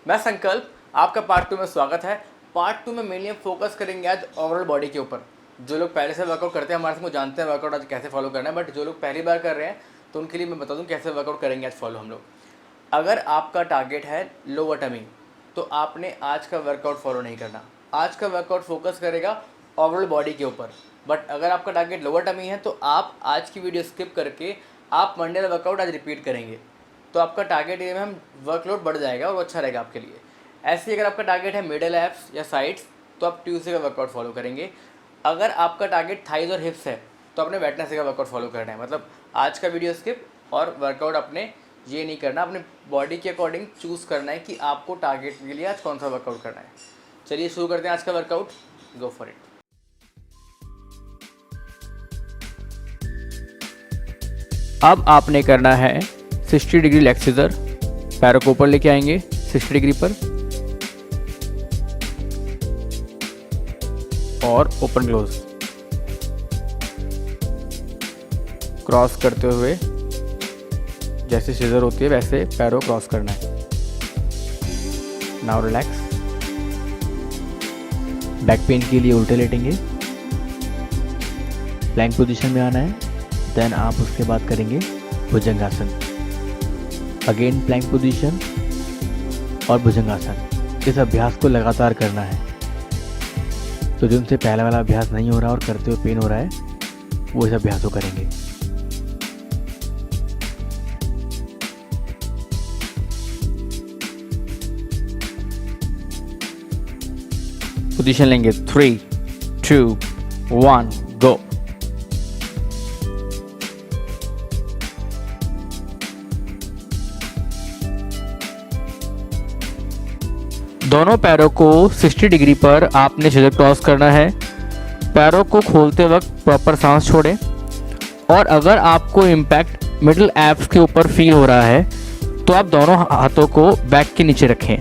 मैं संकल्प, आपका पार्ट 2 में स्वागत है। पार्ट 2 में मेनली हम फोकस करेंगे आज ओवरऑल बॉडी के ऊपर। जो लोग पहले से वर्कआउट करते हैं हमारे से, वो जानते हैं वर्कआउट आज कैसे फॉलो करना है, बट जो लोग पहली बार कर रहे हैं तो उनके लिए मैं बता दूं कैसे वर्कआउट करेंगे आज फॉलो हम लोग। अगर आपका टारगेट है लोअर टमी तो आपने आज का वर्कआउट फॉलो नहीं करना। आज का वर्कआउट फोकस करेगा ओवरऑल बॉडी के ऊपर। बट अगर आपका टारगेट लोअर टमी है तो आप आज की वीडियो स्किप करके आप मंडे का वर्कआउट आज रिपीट करेंगे, तो आपका टारगेट एरिया में हम वर्कलोड बढ़ जाएगा और वो अच्छा रहेगा आपके लिए। ऐसे ही अगर आपका टारगेट है मिडल एब्स या साइड्स तो आप ट्यूसडे का वर्कआउट फॉलो करेंगे। अगर आपका टारगेट थाइज और हिप्स है तो आपने वेडनेसडे का वर्कआउट फॉलो करना है। मतलब आज का वीडियो स्किप और वर्कआउट अपने ये नहीं करना, अपने बॉडी के अकॉर्डिंग चूज़ करना है कि आपको टारगेट के लिए आज कौन सा वर्कआउट करना है। चलिए शुरू करते हैं आज का वर्कआउट, गो फॉर इट। अब आपने करना है 60 डिग्री लेग सीजर। पैरों को ऊपर लेके आएंगे 60 डिग्री पर और ओपन क्लोज क्रॉस करते हुए जैसे सीजर होती है वैसे पैरों क्रॉस करना है। Now relax. बैक पेन के लिए उल्टे लेटेंगे, प्लैंक पोजीशन में आना है। देन आप उसके बाद करेंगे भुजंगासन। अगेन प्लैंक पोजीशन और भुजंगासन। इस अभ्यास को लगातार करना है। तो जिनसे पहला वाला अभ्यास नहीं हो रहा और करते हुए पेन हो रहा है वो इस अभ्यास को करेंगे। पोजीशन लेंगे 3, 2, 1 गो। दोनों पैरों को 60 डिग्री पर आपने सीधे क्रॉस करना है। पैरों को खोलते वक्त प्रॉपर सांस छोड़ें। और अगर आपको इम्पैक्ट मिडिल एब्स के ऊपर फील हो रहा है तो आप दोनों हाथों को बैक के नीचे रखें।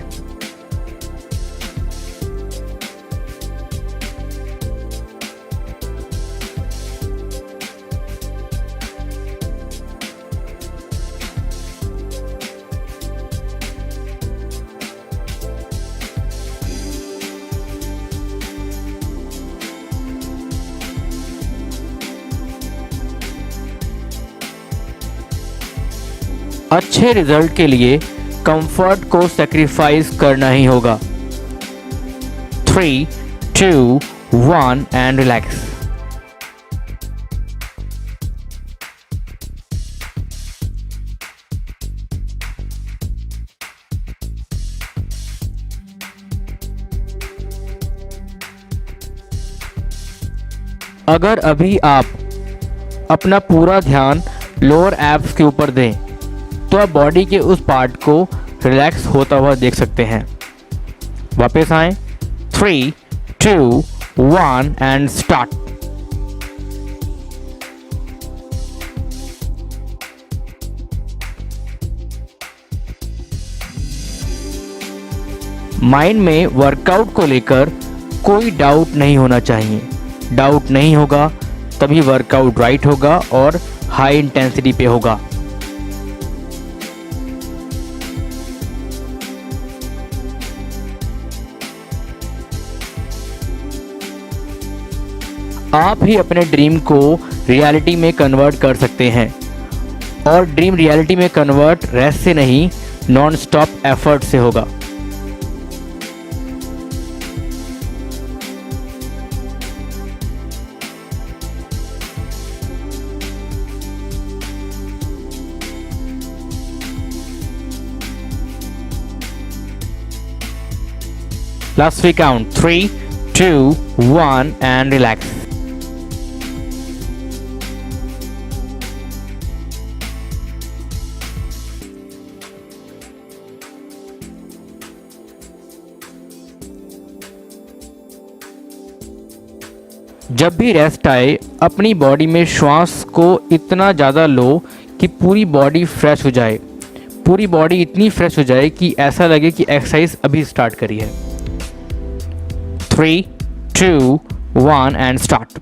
अच्छे रिजल्ट के लिए कंफर्ट को सैक्रिफाइस करना ही होगा। 3, 2, 1 एंड रिलैक्स। अगर अभी आप अपना पूरा ध्यान लोअर एब्स के ऊपर दें तो आप बॉडी के उस पार्ट को रिलैक्स होता हुआ देख सकते हैं। वापस आएं। 3, 2, 1 एंड स्टार्ट। माइंड में वर्कआउट को लेकर कोई डाउट नहीं होना चाहिए। डाउट नहीं होगा तभी वर्कआउट राइट होगा और हाई इंटेंसिटी पे होगा। आप ही अपने ड्रीम को रियलिटी में कन्वर्ट कर सकते हैं। और ड्रीम रियलिटी में कन्वर्ट रेस्ट से नहीं, नॉन स्टॉप एफर्ट से होगा। Last we count 3, 2, 1 and relax. जब भी रेस्ट आए अपनी बॉडी में श्वास को इतना ज़्यादा लो कि पूरी बॉडी फ्रेश हो जाए। पूरी बॉडी इतनी फ्रेश हो जाए कि ऐसा लगे कि एक्सरसाइज अभी स्टार्ट करी है। 3, 2, 1 एंड स्टार्ट।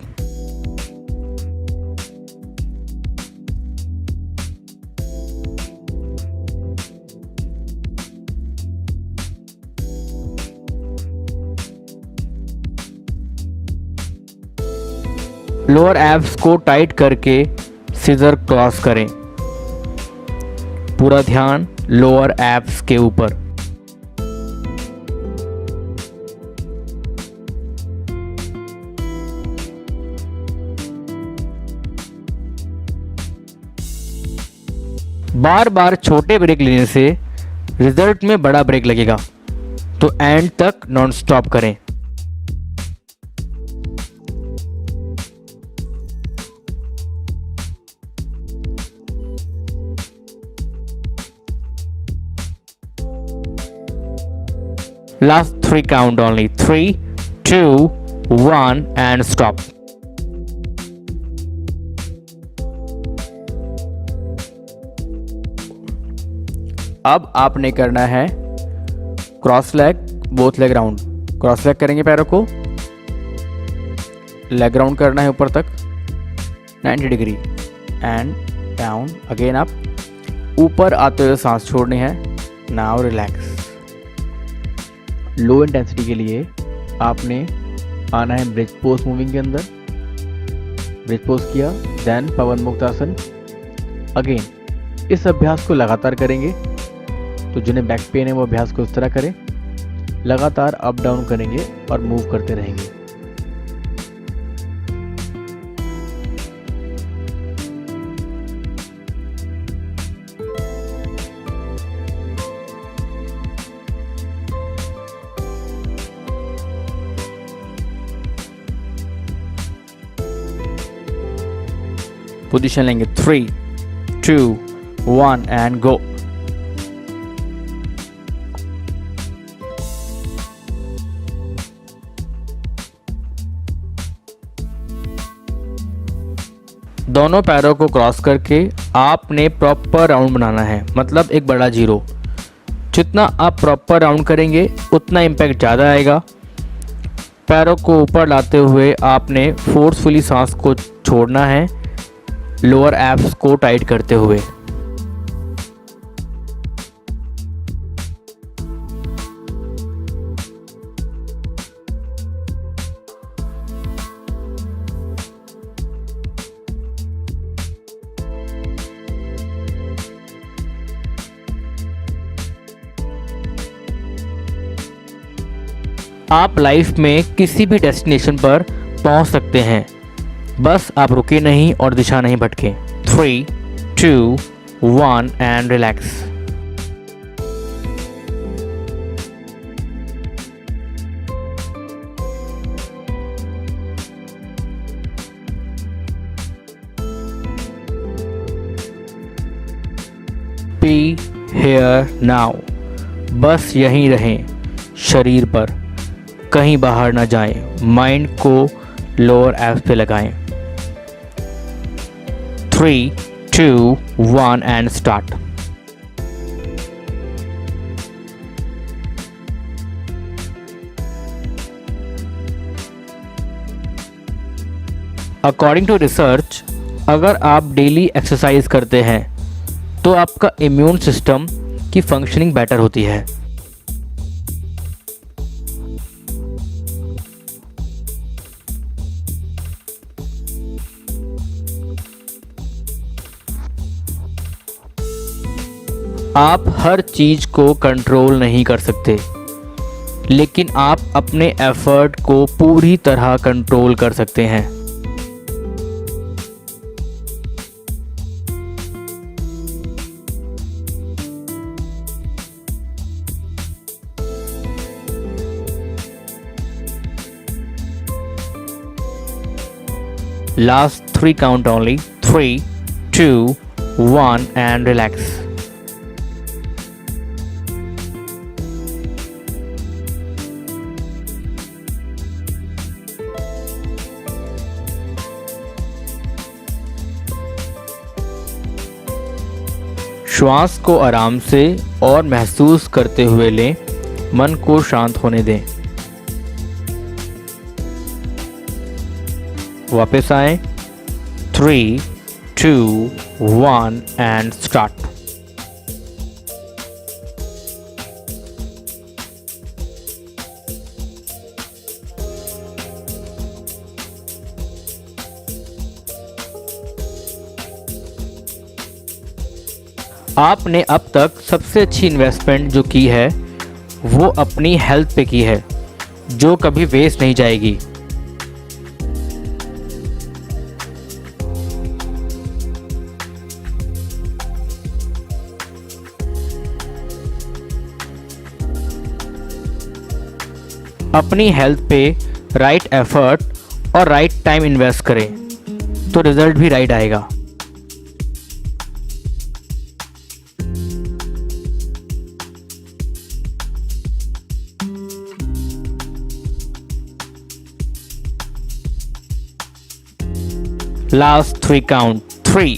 लोअर एब्स को टाइट करके सीजर क्रॉस करें। पूरा ध्यान लोअर एब्स के ऊपर। बार बार छोटे ब्रेक लेने से रिजल्ट में बड़ा ब्रेक लगेगा, तो एंड तक नॉन स्टॉप करें। Last 3 count only. 3, 2, 1 and stop. अब आपने करना है cross leg, both leg round. Cross leg करेंगे पैरों को, लेग राउंड करना है ऊपर तक 90 डिग्री एंड डाउन। अगेन आप ऊपर आते हुए सांस छोड़नी है। Now relax. लो इंटेंसिटी के लिए आपने आना है ब्रिज पोज मूविंग के अंदर। ब्रिज पोज किया, देन पवन मुक्त आसन। अगेन इस अभ्यास को लगातार करेंगे, तो जिन्हें बैक पेन है वो अभ्यास को इस तरह करें। लगातार अप डाउन करेंगे और मूव करते रहेंगे। पोजीशन लेंगे 3, 2, 1 एंड गो। दोनों पैरों को क्रॉस करके आपने प्रॉपर राउंड बनाना है, मतलब एक बड़ा जीरो। जितना आप प्रॉपर राउंड करेंगे उतना इम्पैक्ट ज़्यादा आएगा। पैरों को ऊपर लाते हुए आपने फोर्सफुली सांस को छोड़ना है, लोअर एब्स को टाइट करते हुए। आप लाइफ में किसी भी डेस्टिनेशन पर पहुंच सकते हैं, बस आप रुके नहीं और दिशा नहीं भटके। 3, 2, 1 and relax. Be here now. बस यहीं रहें, शरीर पर, कहीं बाहर ना जाएं। माइंड को लोअर एब्स पे लगाएं। 3, 2, 1 and start. According to research, अगर आप डेली एक्सरसाइज करते हैं तो आपका इम्यून सिस्टम की फंक्शनिंग बेटर होती है। आप हर चीज़ को कंट्रोल नहीं कर सकते, लेकिन आप अपने एफर्ट को पूरी तरह कंट्रोल कर सकते हैं। Last 3 count only. 3, 2, 1 and relax. श्वास को आराम से और महसूस करते हुए लें, मन को शांत होने दें। वापस आएं। 3, 2, 1 एंड स्टार्ट। आपने अब तक सबसे अच्छी इन्वेस्टमेंट जो की है वो अपनी हेल्थ पे की है, जो कभी वेस्ट नहीं जाएगी। अपनी हेल्थ पे राइट एफर्ट और राइट टाइम इन्वेस्ट करें तो रिजल्ट भी राइट आएगा। Last 3 count, 3,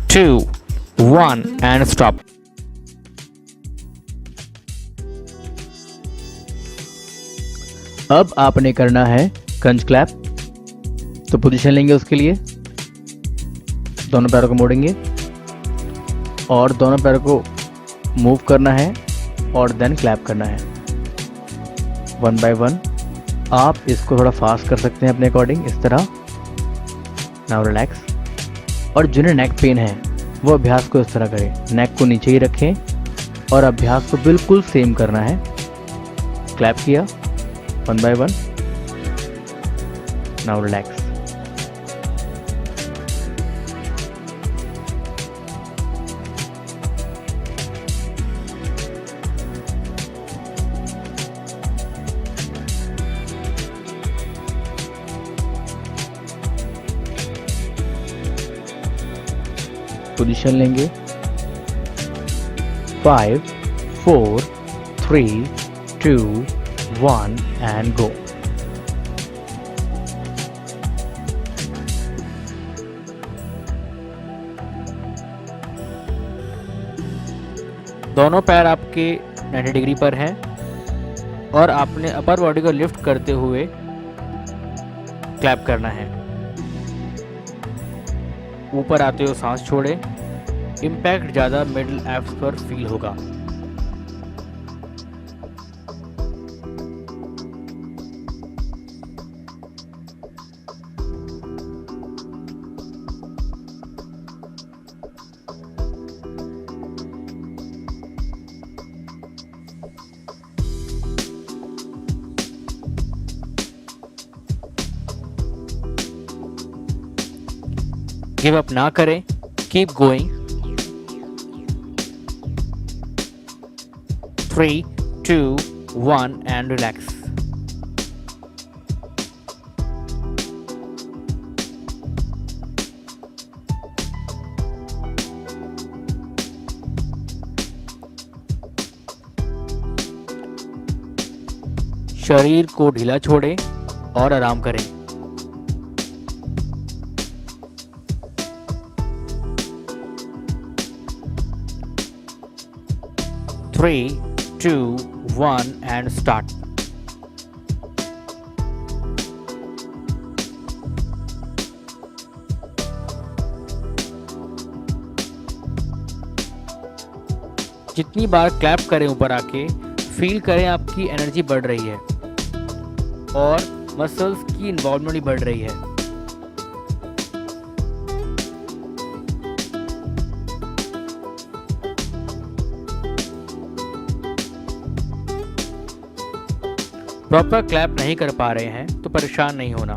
2, 1 and stop. अब आपने करना है क्रंच क्लैप। तो पोजीशन लेंगे, उसके लिए दोनों पैरों को मोड़ेंगे और दोनों पैरों को मूव करना है और देन क्लैप करना है 1 बाय 1। आप इसको थोड़ा फास्ट कर सकते हैं अपने अकॉर्डिंग, इस तरह। Now relax. और जिन्हें नेक पेन है वो अभ्यास को इस तरह करें, नेक को नीचे ही रखें और अभ्यास को बिल्कुल सेम करना है। क्लैप किया 1 बाय 1। Now relax. पोजीशन लेंगे 5, 4, 3, 2, 1 एंड गो। दोनों पैर आपके 90 डिग्री पर हैं और आपने अपर बॉडी को लिफ्ट करते हुए क्लैप करना है। ऊपर आते हुए सांस छोड़े। इम्पैक्ट ज़्यादा मिडिल एब्स पर फील होगा। गिव अप ना करें, कीप गोइंग। 3, 2, 1 and relax. शरीर को ढीला छोड़ें और आराम करें। Three, 2, 1 and start. जितनी बार क्लैप करें ऊपर आके, फील करें आपकी एनर्जी बढ़ रही है और मसल्स की इन्वॉल्वमेंट भी बढ़ रही है। प्रॉपर क्लैप नहीं कर पा रहे हैं तो परेशान नहीं होना।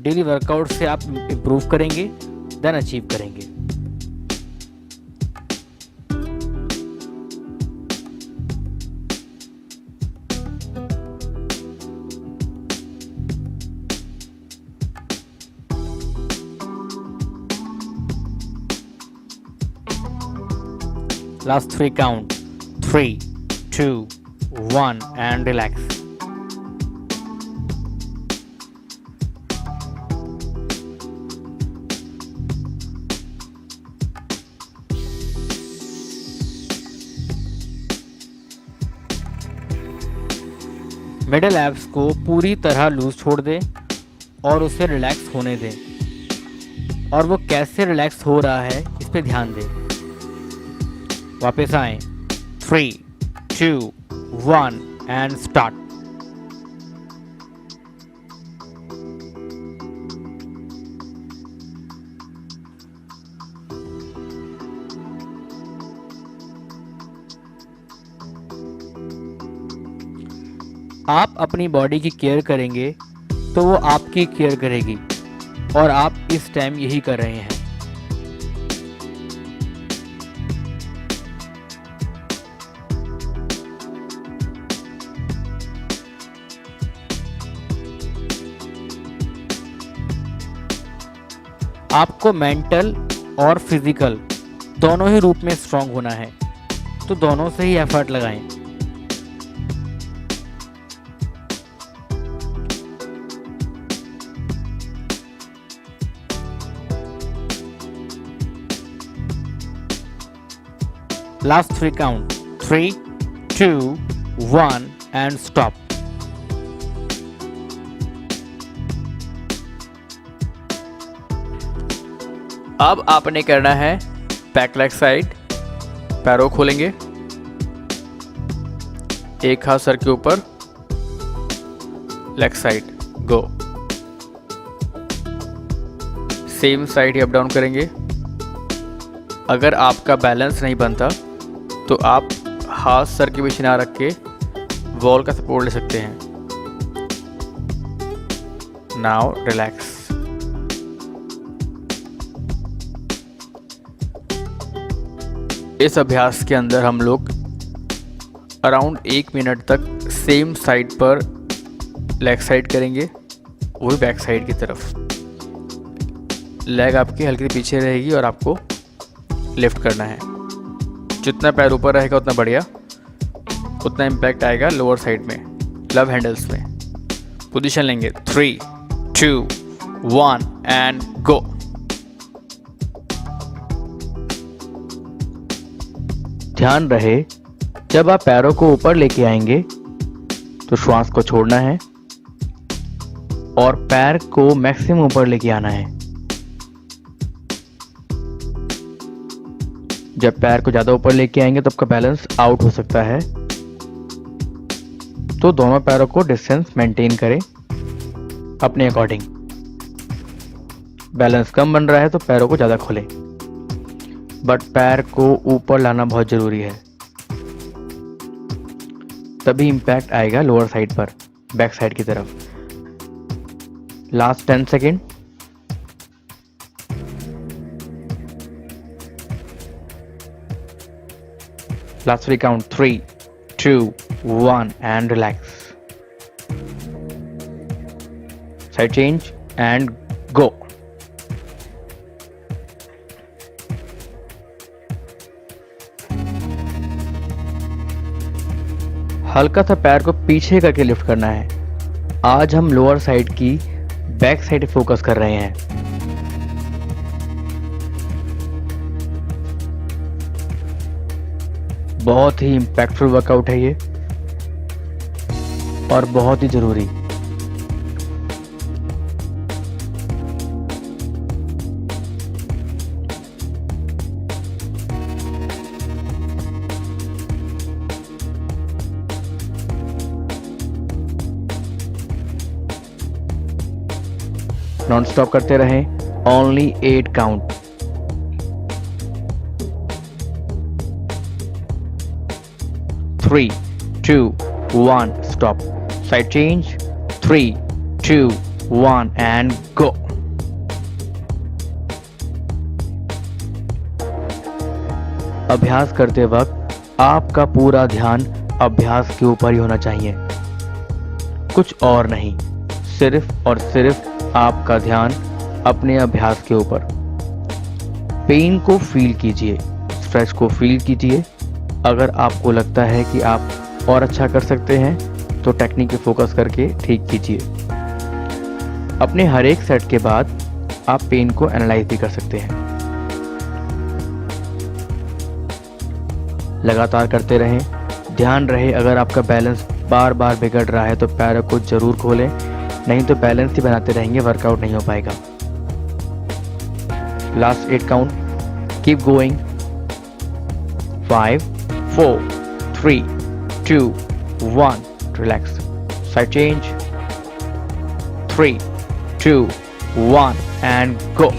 डेली वर्कआउट से आप इम्प्रूव करेंगे, देन अचीव करेंगे। Last 3 count, 3, 2, 1 and relax. Middle abs को पूरी तरह लूज छोड़ दें और उसे रिलैक्स होने दें और वो कैसे रिलैक्स हो रहा है इस पे ध्यान दें। वापस आएं। 3, 2, 1 एंड स्टार्ट। आप अपनी बॉडी की केयर करेंगे तो वो आपकी केयर करेगी, और आप इस टाइम यही कर रहे हैं। आपको मेंटल और फिजिकल दोनों ही रूप में स्ट्रांग होना है, तो दोनों से ही एफर्ट लगाएं। Last 3 count, 3, 2, 1 and stop. अब आपने करना है बैक लेग साइड। पैरों खोलेंगे, एक हाथ सर के ऊपर, लेग साइड, गो। सेम साइड ही अप डाउन करेंगे। अगर आपका बैलेंस नहीं बनता तो आप हाथ सर के पीछे ना रख के वॉल का सपोर्ट ले सकते हैं। Now relax. इस अभ्यास के अंदर हम लोग अराउंड 1 मिनट तक सेम साइड पर लेग साइड करेंगे, वही बैक साइड की तरफ। लेग आपकी हल्की पीछे रहेगी और आपको लिफ्ट करना है। जितना पैर ऊपर रहेगा उतना बढ़िया, उतना इम्पैक्ट आएगा लोअर साइड में, लव हैंडल्स में। पोजीशन लेंगे, 3, 2, 1 एंड गो। ध्यान रहे, जब आप पैरों को ऊपर लेके आएंगे तो श्वास को छोड़ना है और पैर को मैक्सिमम ऊपर लेके आना है। जब पैर को ज्यादा ऊपर लेके आएंगे तो आपका बैलेंस आउट हो सकता है, तो दोनों पैरों को डिस्टेंस मेंटेन करें अपने अकॉर्डिंग। बैलेंस कम बन रहा है तो पैरों को ज्यादा खोलें, बट पैर को ऊपर लाना बहुत जरूरी है, तभी इंपैक्ट आएगा लोअर साइड पर, बैक साइड की तरफ। Last 10 second. Last 3 count, 3, 2, 1 and relax. Side change and go. हल्का सा पैर को पीछे करके लिफ्ट करना है। आज हम लोअर साइड की बैक साइड फोकस कर रहे हैं। बहुत ही इंपैक्टफुल वर्कआउट है ये, और बहुत ही जरूरी। नॉन स्टॉप करते रहें, only 8 count. Three, 2, 1, stop. Side change, 3, 2, 1 and go. अभ्यास करते वक्त आपका पूरा ध्यान अभ्यास के ऊपर ही होना चाहिए, कुछ और नहीं। सिर्फ और सिर्फ आपका ध्यान अपने अभ्यास के ऊपर। पेन को फील कीजिए, स्ट्रेच को फील कीजिए। अगर आपको लगता है कि आप और अच्छा कर सकते हैं तो टेक्निक पे फोकस करके ठीक कीजिए। अपने हर एक सेट के बाद आप पेन को एनालाइज भी कर सकते हैं। लगातार करते रहें। ध्यान रहे, अगर आपका बैलेंस बार बार बिगड़ रहा है तो पैरों को जरूर खोलें, नहीं तो बैलेंस ही बनाते रहेंगे, वर्कआउट नहीं हो पाएगा। Last 8 count, keep going. 5, 4, 3, 2, 1, relax. Side change, 3, 2, 1 and go.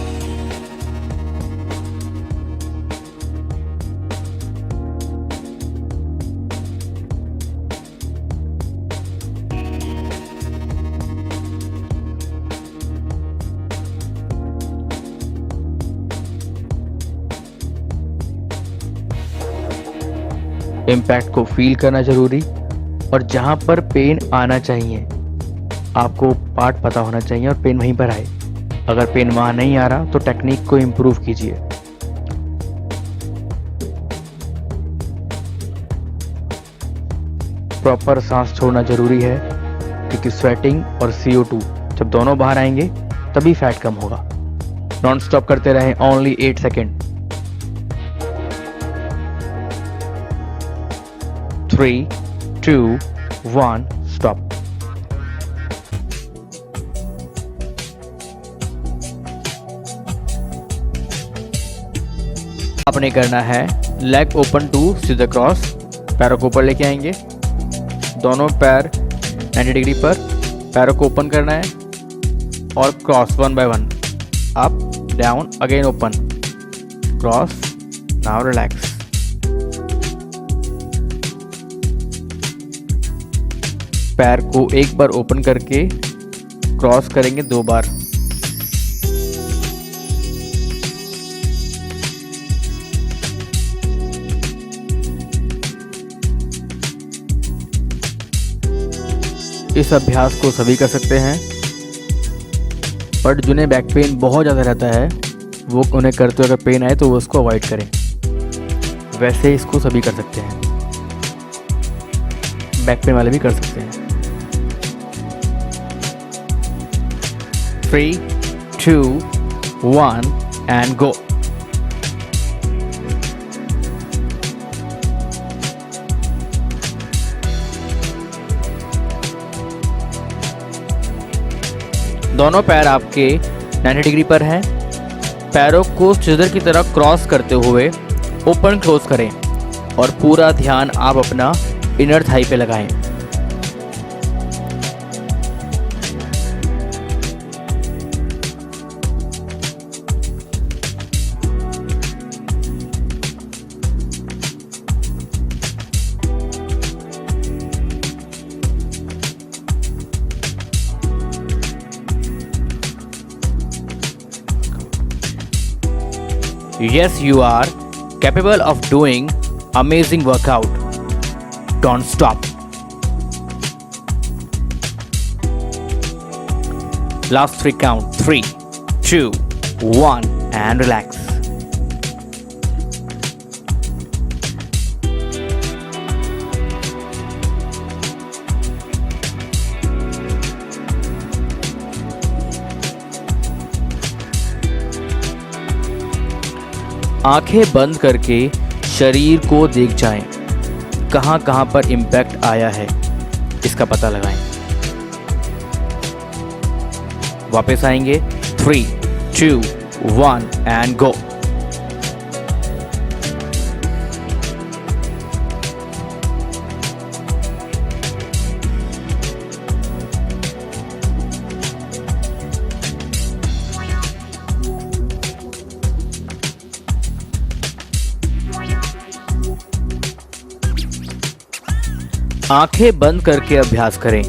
Impact को फील करना ज़रूरी, और जहाँ पर पेन आना चाहिए आपको पार्ट पता होना चाहिए और पेन वहीं पर आए। अगर पेन वहाँ नहीं आ रहा तो टेक्निक को इम्प्रूव कीजिए। प्रॉपर सांस छोड़ना ज़रूरी है, क्योंकि स्वेटिंग और CO2 जब दोनों बाहर आएंगे तभी फैट कम होगा। नॉन स्टॉप करते रहें, ओनली 8 सेकेंड। 3, 2, 1, स्टॉप। आपने करना है लेग ओपन टू सीधा क्रॉस, पैरों को ऊपर लेके आएंगे, दोनों पैर 90 डिग्री पर, पैरों को ओपन करना है और cross 1 by 1, up down again open cross. Now relax. पैर को एक बार ओपन करके क्रॉस करेंगे 2 बार। इस अभ्यास को सभी कर सकते हैं, बट जिन्हें बैक पेन बहुत ज़्यादा रहता है वो उन्हें करते हुए अगर पेन आए तो वो उसको अवॉइड करें। वैसे इसको सभी कर सकते हैं, बैक पेन वाले भी कर सकते हैं। 3, 2, 1 एंड गो। दोनों पैर आपके 90 डिग्री पर हैं। पैरों को सिजर की तरह क्रॉस करते हुए ओपन क्लोज करें और पूरा ध्यान आप अपना इनर थाई पे लगाएं। Yes, you are capable of doing amazing workout. Don't stop. Last 3 count. 3, 2, 1 and relax. आंखें बंद करके शरीर को देख जाएं, कहां कहां पर इम्पैक्ट आया है इसका पता लगाएं। वापस आएंगे। 3, 2, 1 एंड गो। आंखें बंद करके अभ्यास करें।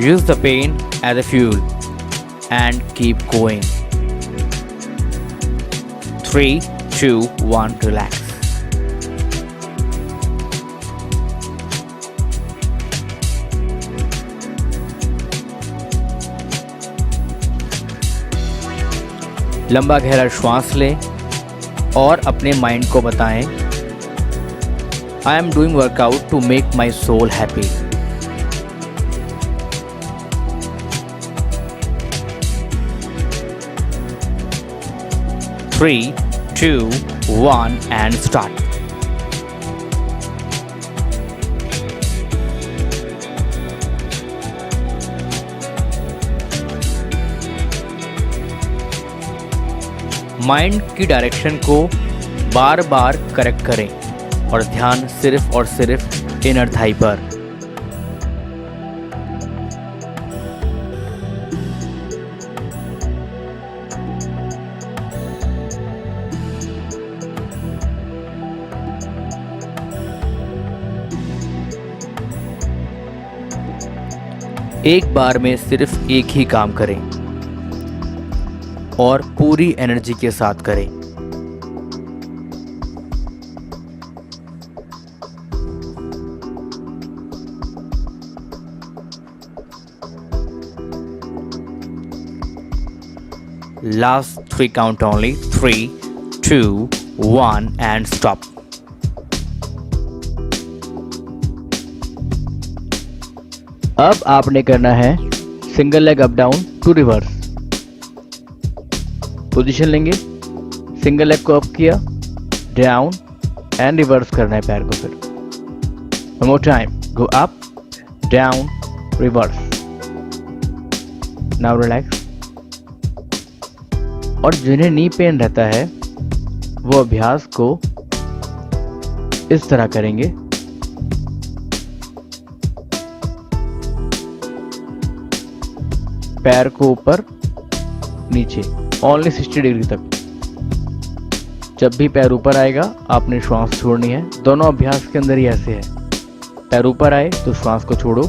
Use the pain as a fuel and keep going. 3, 2, 1, relax. लंबा गहरा श्वास लें और अपने माइंड को बताएं, I am doing workout to make my soul happy. 3, 2, 1 and start. Mind की डायरेक्शन को बार बार करेक्ट करें और ध्यान सिर्फ और सिर्फ इनर थाई पर। एक बार में सिर्फ एक ही काम करें और पूरी एनर्जी के साथ करें। Last 3 count only. 3, 2, 1 and stop. अब आपने करना है single leg up down to reverse. Position लेंगे, सिंगल लेग को अप किया, डाउन एंड रिवर्स करना है पैर को। फिर one more time, go up, down, reverse. Now relax. और जिन्हें नी पेन रहता है वो अभ्यास को इस तरह करेंगे। पैर को ऊपर नीचे ओनली 60 डिग्री तक। जब भी पैर ऊपर आएगा आपने श्वास छोड़नी है। दोनों अभ्यास के अंदर ही ऐसे है, पैर ऊपर आए तो श्वास को छोड़ो,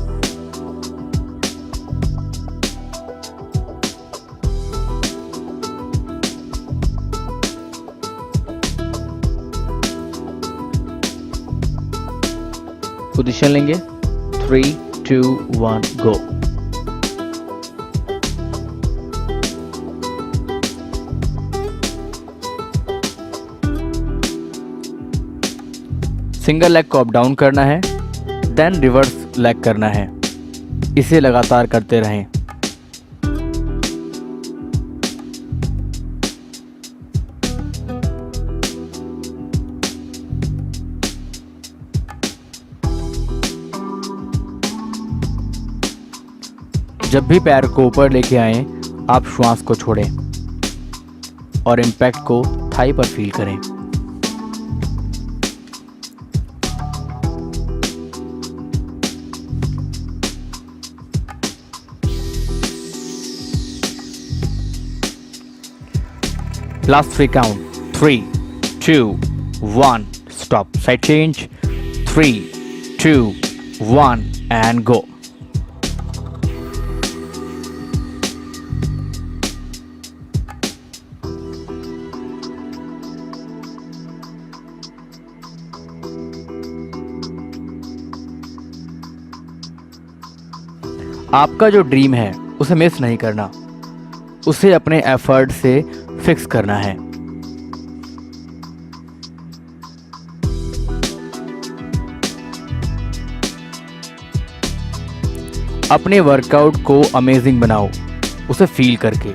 पोजीशन लेंगे, 3, 2, 1 गो। सिंगल लेग को अप डाउन करना है, देन रिवर्स लेग करना है। इसे लगातार करते रहें। जब भी पैर को ऊपर लेके आएं, आप श्वास को छोड़ें और इम्पैक्ट को थाई पर फील करें। Last 3 count. 3, 2, 1 stop. Side change. 3, 2, 1 and go. आपका जो ड्रीम है उसे मिस नहीं करना, उसे अपने एफर्ट से फिक्स करना है। अपने वर्कआउट को अमेजिंग बनाओ, उसे फील करके,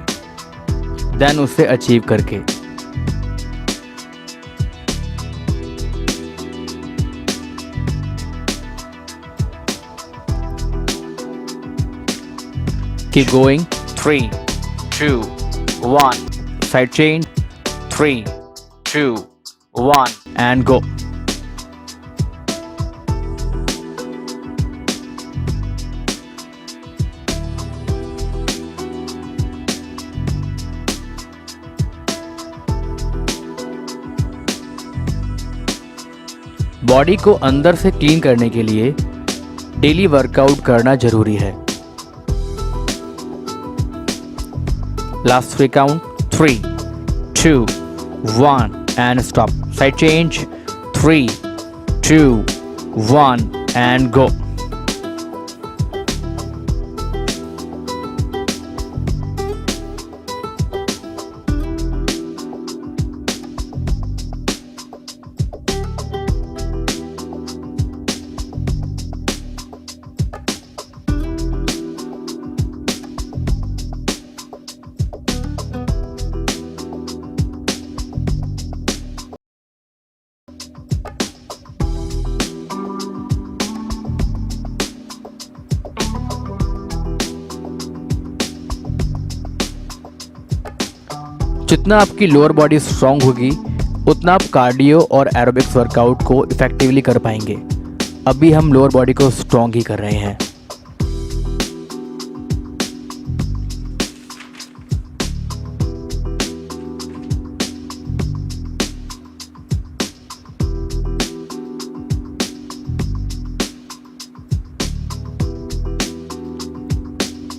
देन उसे अचीव करके। Keep going. 3, 2, 1. Side change. 3, 2, 1 and go. Body को अंदर से क्लीन करने के लिए डेली वर्कआउट करना जरूरी है। Last 3 count. 3, 2, 1 and stop. Side change. 3, 2, 1 and go. जितना आपकी लोअर बॉडी स्ट्रांग होगी उतना आप कार्डियो और एरोबिक्स वर्कआउट को इफेक्टिवली कर पाएंगे। अभी हम लोअर बॉडी को स्ट्रांग ही कर रहे हैं।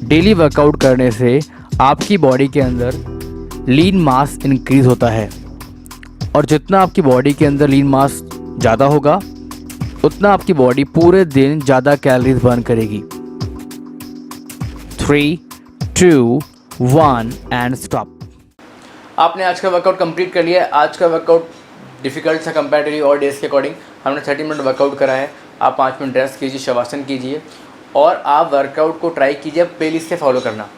डेली वर्कआउट करने से आपकी बॉडी के अंदर लीन मास इंक्रीज़ होता है, और जितना आपकी बॉडी के अंदर लीन मास ज़्यादा होगा उतना आपकी बॉडी पूरे दिन ज़्यादा कैलोरीज बर्न करेगी। 3, 2, 1 एंड स्टॉप। आपने आज का वर्कआउट कंप्लीट कर लिया है। आज का वर्कआउट डिफ़िकल्ट था कंपैरेटिवली और डेज़ के अकॉर्डिंग। हमने 30 मिनट वर्कआउट करा है। आप 5 मिनट रेस्ट कीजिए, शवासन कीजिए और आप वर्कआउट को ट्राई कीजिए प्लेलिस्ट से फॉलो करना।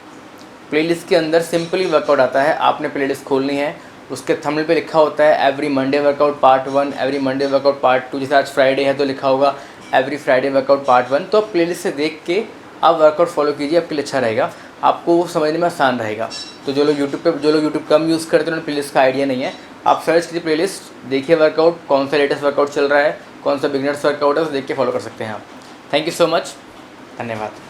प्लेलिस्ट के अंदर सिंपली वर्कआउट आता है, आपने प्लेलिस्ट खोलनी है। उसके थंबनेल पे लिखा होता है every Monday workout part 1, every Monday workout part 2। जैसे आज फ्राइडे है तो लिखा होगा एवरी फ्राइडे वर्कआउट पार्ट 1। तो आप प्लेलिस्ट से देख के आप वर्कआउट फॉलो कीजिए, आपके लिए अच्छा रहेगा, आपको वो समझने में आसान रहेगा। तो जो लोग यूट्यूब कम यूज़ करते हैं उन्हें प्लेलिस्ट का आइडिया नहीं है, आप सर्च कीजिए प्लेलिस्ट, देखिए वर्कआउट कौन सा लेटेस्ट वर्कआउट चल रहा है, कौन सा बिगनर्स वर्कआउट है, तो देख के फॉलो कर सकते हैं आप। थैंक यू सो मच, धन्यवाद।